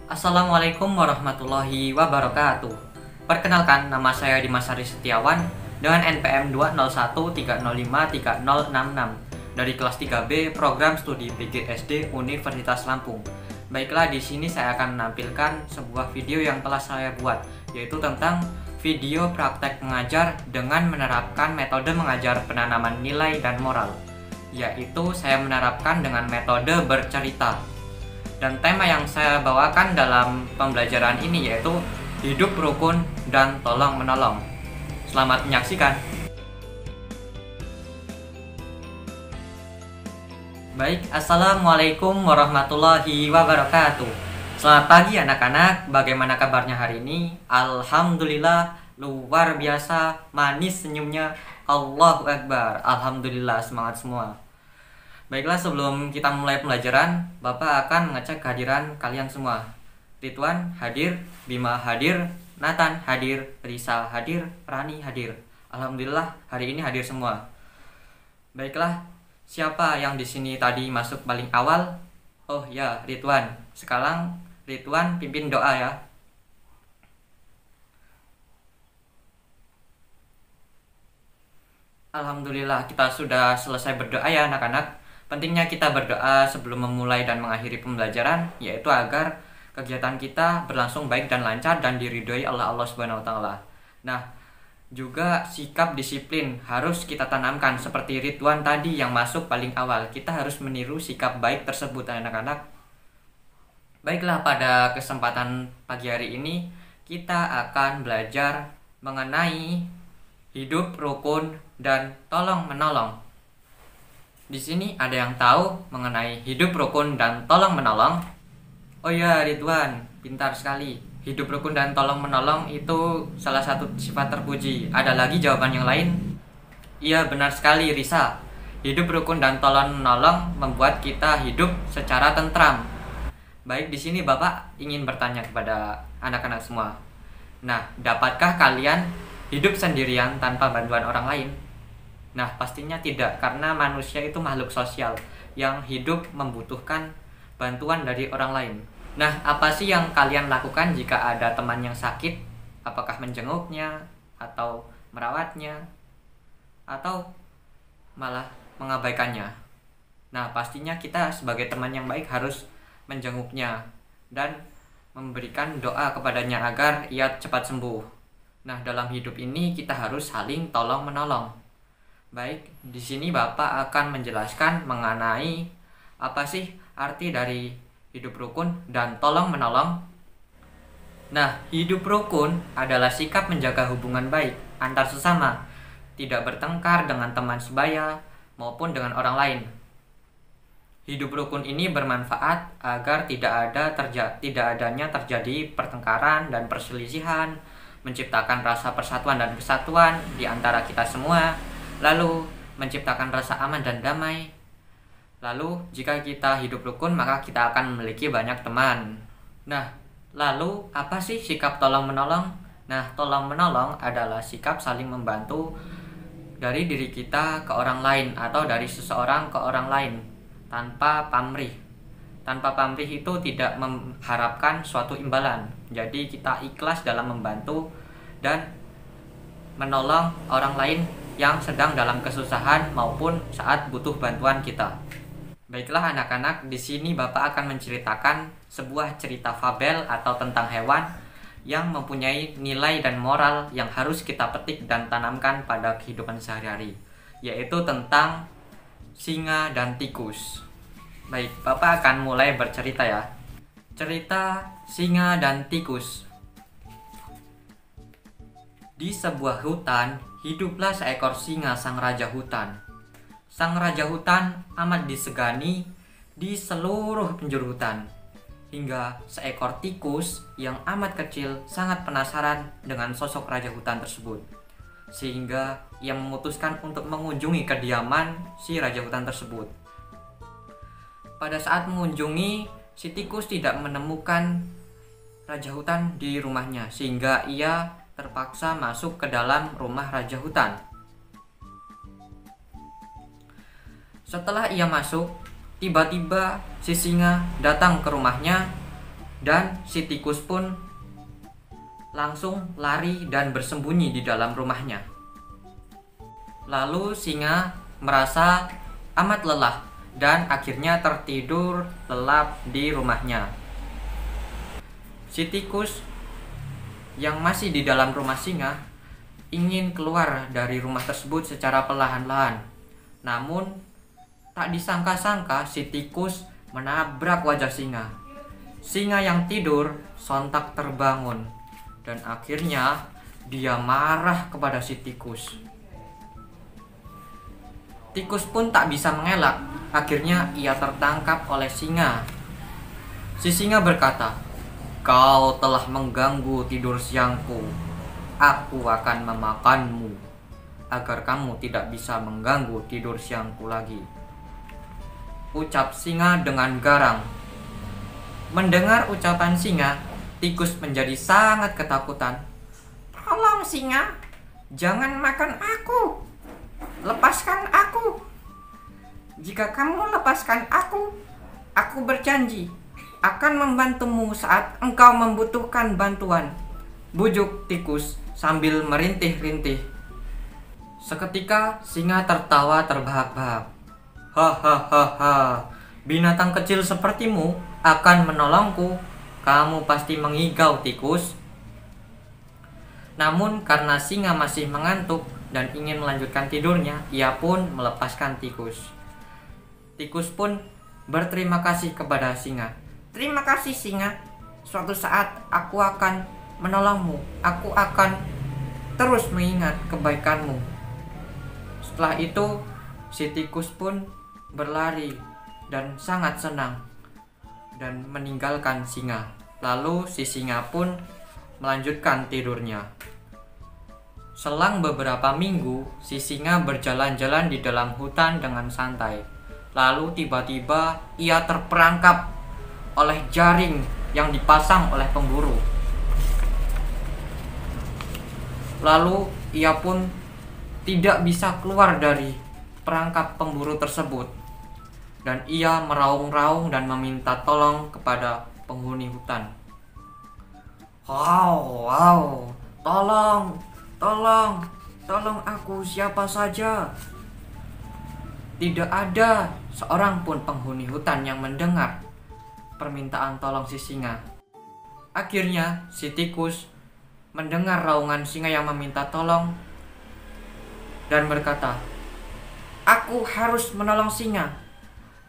Assalamualaikum warahmatullahi wabarakatuh. Perkenalkan, nama saya Dimas Hari Setiawan dengan NPM 20130530666 dari kelas 3B Program Studi PGSD Universitas Lampung. Baiklah, di sini saya akan menampilkan sebuah video yang telah saya buat, yaitu tentang video praktek mengajar dengan menerapkan metode mengajar penanaman nilai dan moral, yaitu saya menerapkan dengan metode bercerita. Dan tema yang saya bawakan dalam pembelajaran ini yaitu hidup rukun dan tolong menolong. Selamat menyaksikan. Baik, assalamualaikum warahmatullahi wabarakatuh. Selamat pagi anak-anak, bagaimana kabarnya hari ini? Alhamdulillah, luar biasa, manis senyumnya. Allahu Akbar, alhamdulillah, semangat semua. Baiklah, sebelum kita mulai pembelajaran, Bapak akan mengecek kehadiran kalian semua. Ridwan hadir, Bima hadir, Nathan hadir, Risa hadir, Rani hadir. Alhamdulillah, hari ini hadir semua. Baiklah, siapa yang di sini tadi masuk paling awal? Oh ya, Ridwan. Sekarang Ridwan pimpin doa ya. Alhamdulillah, kita sudah selesai berdoa ya anak-anak. Pentingnya kita berdoa sebelum memulai dan mengakhiri pembelajaran, yaitu agar kegiatan kita berlangsung baik dan lancar dan diridhoi Allah Subhanahu wa taala. Nah, juga sikap disiplin harus kita tanamkan seperti Ridwan tadi yang masuk paling awal. Kita harus meniru sikap baik tersebut anak-anak. Baiklah, pada kesempatan pagi hari ini kita akan belajar mengenai hidup rukun dan tolong menolong. Di sini ada yang tahu mengenai hidup rukun dan tolong menolong? Oh ya, Ridwan, pintar sekali. Hidup rukun dan tolong menolong itu salah satu sifat terpuji. Ada lagi jawaban yang lain? Iya, benar sekali, Risa. Hidup rukun dan tolong menolong membuat kita hidup secara tentram. Baik, di sini Bapak ingin bertanya kepada anak-anak semua. Nah, dapatkah kalian hidup sendirian tanpa bantuan orang lain? Nah, pastinya tidak, karena manusia itu makhluk sosial yang hidup membutuhkan bantuan dari orang lain. Nah, apa sih yang kalian lakukan jika ada teman yang sakit? Apakah menjenguknya, atau merawatnya, atau malah mengabaikannya? Nah, pastinya kita sebagai teman yang baik harus menjenguknya dan memberikan doa kepadanya agar ia cepat sembuh. Nah, dalam hidup ini kita harus saling tolong-menolong. Baik, di sini Bapak akan menjelaskan mengenai apa sih arti dari hidup rukun dan tolong menolong. Nah, hidup rukun adalah sikap menjaga hubungan baik antar sesama, tidak bertengkar dengan teman sebaya maupun dengan orang lain. Hidup rukun ini bermanfaat agar tidak adanya terjadi pertengkaran dan perselisihan, menciptakan rasa persatuan dan kesatuan di antara kita semua. Lalu menciptakan rasa aman dan damai. Lalu jika kita hidup rukun maka kita akan memiliki banyak teman. Nah, lalu apa sih sikap tolong menolong? Nah, tolong menolong adalah sikap saling membantu dari diri kita ke orang lain atau dari seseorang ke orang lain tanpa pamrih. Tanpa pamrih itu tidak mengharapkan suatu imbalan. Jadi kita ikhlas dalam membantu dan menolong orang lain yang sedang dalam kesusahan maupun saat butuh bantuan kita. Baiklah anak-anak, di sini Bapak akan menceritakan sebuah cerita fabel atau tentang hewan yang mempunyai nilai dan moral yang harus kita petik dan tanamkan pada kehidupan sehari-hari, yaitu tentang singa dan tikus. Baik, Bapak akan mulai bercerita ya. Cerita singa dan tikus. Di sebuah hutan, hiduplah seekor singa sang raja hutan. Sang raja hutan amat disegani di seluruh penjuru hutan. Hingga seekor tikus yang amat kecil sangat penasaran dengan sosok raja hutan tersebut. Sehingga ia memutuskan untuk mengunjungi kediaman si raja hutan tersebut. Pada saat mengunjungi, si tikus tidak menemukan raja hutan di rumahnya, sehingga ia terpaksa masuk ke dalam rumah raja hutan. Setelah ia masuk, tiba-tiba si singa datang ke rumahnya Dan si tikus pun langsung lari dan bersembunyi di dalam rumahnya. Lalu singa merasa amat lelah dan akhirnya tertidur lelap di rumahnya. Si tikus yang masih di dalam rumah singa ingin keluar dari rumah tersebut secara perlahan-lahan. Namun tak disangka-sangka si tikus menabrak wajah singa. Singa yang tidur sontak terbangun dan akhirnya dia marah kepada si tikus. Tikus pun tak bisa mengelak. Akhirnya ia tertangkap oleh singa. Si singa berkata, "Kau telah mengganggu tidur siangku. Aku akan memakanmu agar kamu tidak bisa mengganggu tidur siangku lagi," ucap singa dengan garang. Mendengar ucapan singa, tikus menjadi sangat ketakutan. "Tolong singa, jangan makan aku. Lepaskan aku. Jika kamu lepaskan aku berjanji akan membantumu saat engkau membutuhkan bantuan," bujuk tikus sambil merintih-rintih. Seketika singa tertawa terbahak-bahak. "Hahaha, binatang kecil sepertimu akan menolongku. Kamu pasti mengigau, tikus." Namun karena singa masih mengantuk dan ingin melanjutkan tidurnya, ia pun melepaskan tikus. Tikus pun berterima kasih kepada singa. "Terima kasih singa. Suatu saat aku akan menolongmu. Aku akan terus mengingat kebaikanmu." Setelah itu, si tikus pun berlari dan sangat senang dan meninggalkan singa. Lalu si singa pun melanjutkan tidurnya. Selang beberapa minggu, si singa berjalan-jalan di dalam hutan dengan santai. Lalu tiba-tiba ia terperangkap oleh jaring yang dipasang oleh pemburu. Lalu ia pun tidak bisa keluar dari perangkap pemburu tersebut. Dan ia meraung-raung dan meminta tolong kepada penghuni hutan. Wow, tolong aku, siapa saja." Tidak ada seorang pun penghuni hutan yang mendengar permintaan tolong si singa. Akhirnya si tikus mendengar raungan singa yang meminta tolong dan berkata, "Aku harus menolong singa.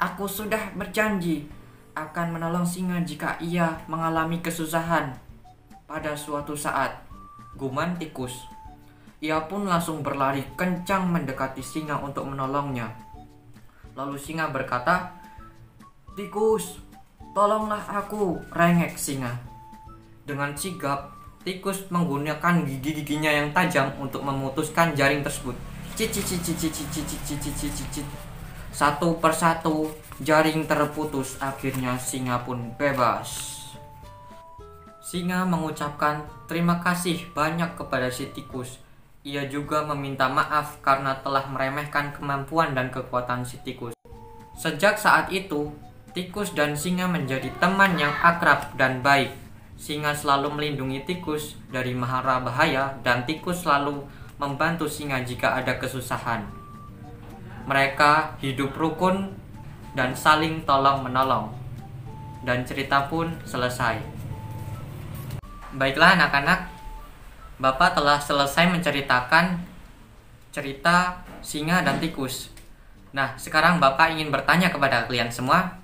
Aku sudah berjanji akan menolong singa jika ia mengalami kesusahan pada suatu saat," gumam tikus. Ia pun langsung berlari kencang mendekati singa untuk menolongnya. Lalu singa berkata, "Tikus, tolonglah aku," rengek singa. Dengan sigap, tikus menggunakan gigi-giginya yang tajam untuk memutuskan jaring tersebut. Cicit. Satu persatu jaring terputus. Akhirnya singa pun bebas. Singa mengucapkan terima kasih banyak kepada si tikus. Ia juga meminta maaf karena telah meremehkan kemampuan dan kekuatan si tikus. Sejak saat itu, tikus dan singa menjadi teman yang akrab dan baik. Singa selalu melindungi tikus dari mara bahaya dan tikus selalu membantu singa jika ada kesusahan. Mereka hidup rukun dan saling tolong-menolong. Dan cerita pun selesai. Baiklah anak-anak, Bapak telah selesai menceritakan cerita singa dan tikus. Nah, sekarang Bapak ingin bertanya kepada kalian semua,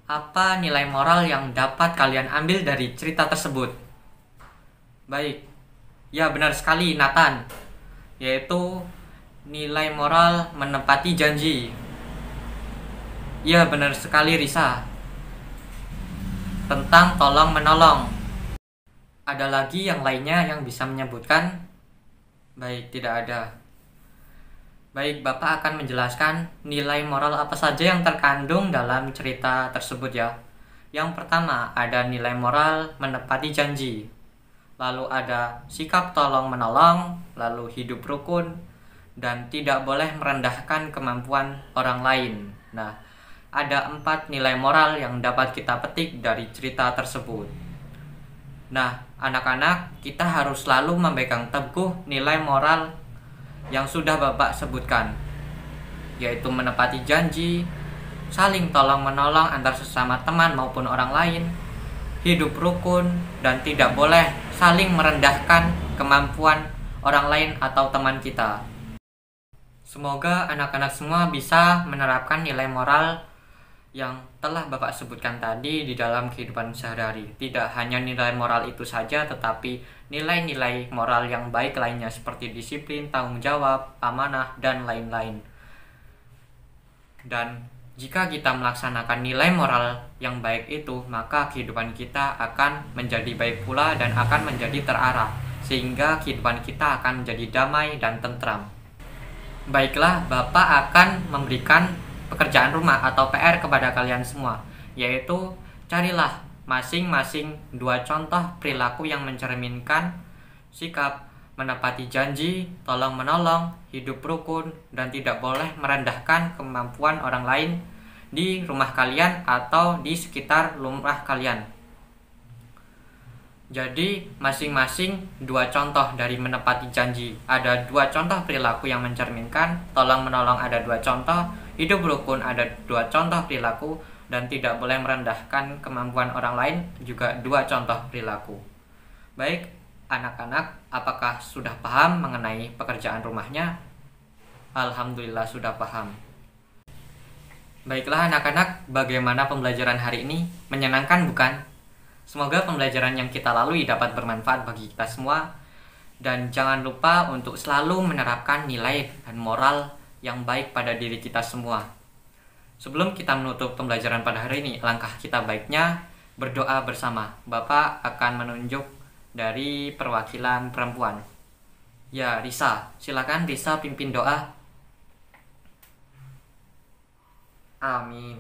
apa nilai moral yang dapat kalian ambil dari cerita tersebut? Baik, ya benar sekali Nathan, yaitu nilai moral menepati janji. Ya benar sekali Risa, tentang tolong-menolong. Ada lagi yang lainnya yang bisa menyebutkan? Baik, tidak ada. Baik, Bapak akan menjelaskan nilai moral apa saja yang terkandung dalam cerita tersebut ya. Yang pertama, ada nilai moral menepati janji. Lalu ada sikap tolong-menolong, lalu hidup rukun, dan tidak boleh merendahkan kemampuan orang lain. Nah, ada 4 nilai moral yang dapat kita petik dari cerita tersebut. Nah, anak-anak, kita harus selalu memegang teguh nilai moral yang sudah Bapak sebutkan, yaitu menepati janji, saling tolong-menolong antar sesama teman maupun orang lain, hidup rukun, dan tidak boleh saling merendahkan kemampuan orang lain atau teman kita. Semoga anak-anak semua bisa menerapkan nilai moral yang telah Bapak sebutkan tadi di dalam kehidupan sehari-hari. Tidak hanya nilai moral itu saja, tetapi nilai-nilai moral yang baik lainnya seperti disiplin, tanggung jawab, amanah, dan lain-lain. Dan jika kita melaksanakan nilai moral yang baik itu, maka kehidupan kita akan menjadi baik pula dan akan menjadi terarah, sehingga kehidupan kita akan menjadi damai dan tentram. Baiklah, Bapak akan memberikan pekerjaan rumah atau PR kepada kalian semua, yaitu carilah masing-masing 2 contoh perilaku yang mencerminkan sikap menepati janji, tolong-menolong, hidup rukun, dan tidak boleh merendahkan kemampuan orang lain di rumah kalian atau di sekitar rumah kalian. Jadi masing-masing 2 contoh dari menepati janji, ada 2 contoh perilaku yang mencerminkan, tolong-menolong ada 2 contoh, hidup rukun ada 2 contoh perilaku, dan tidak boleh merendahkan kemampuan orang lain juga 2 contoh perilaku. Baik, anak-anak, apakah sudah paham mengenai pekerjaan rumahnya? Alhamdulillah sudah paham. Baiklah anak-anak, bagaimana pembelajaran hari ini? Menyenangkan bukan? Semoga pembelajaran yang kita lalui dapat bermanfaat bagi kita semua. Dan jangan lupa untuk selalu menerapkan nilai dan moral yang baik pada diri kita semua. Sebelum kita menutup pembelajaran pada hari ini, langkah kita baiknya berdoa bersama. Bapak akan menunjuk dari perwakilan perempuan. Ya, Risa, silakan Risa pimpin doa. Amin.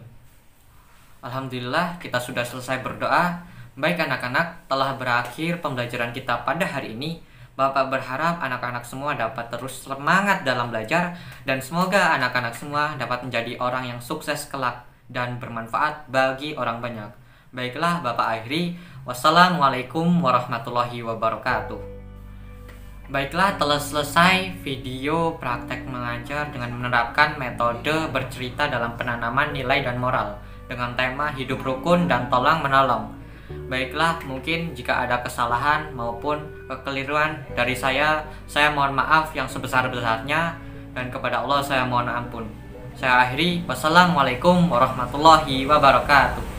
Alhamdulillah, kita sudah selesai berdoa. Baik anak-anak, telah berakhir pembelajaran kita pada hari ini. Bapak berharap anak-anak semua dapat terus semangat dalam belajar, dan semoga anak-anak semua dapat menjadi orang yang sukses kelak dan bermanfaat bagi orang banyak. Baiklah, Bapak akhiri. Wassalamualaikum warahmatullahi wabarakatuh. Baiklah, telah selesai video praktek mengajar dengan menerapkan metode bercerita dalam penanaman nilai dan moral dengan tema hidup rukun dan tolong-menolong. Baiklah, mungkin jika ada kesalahan maupun kekeliruan dari saya mohon maaf yang sebesar-besarnya, dan kepada Allah saya mohon ampun. Saya akhiri. Wassalamualaikum warahmatullahi wabarakatuh.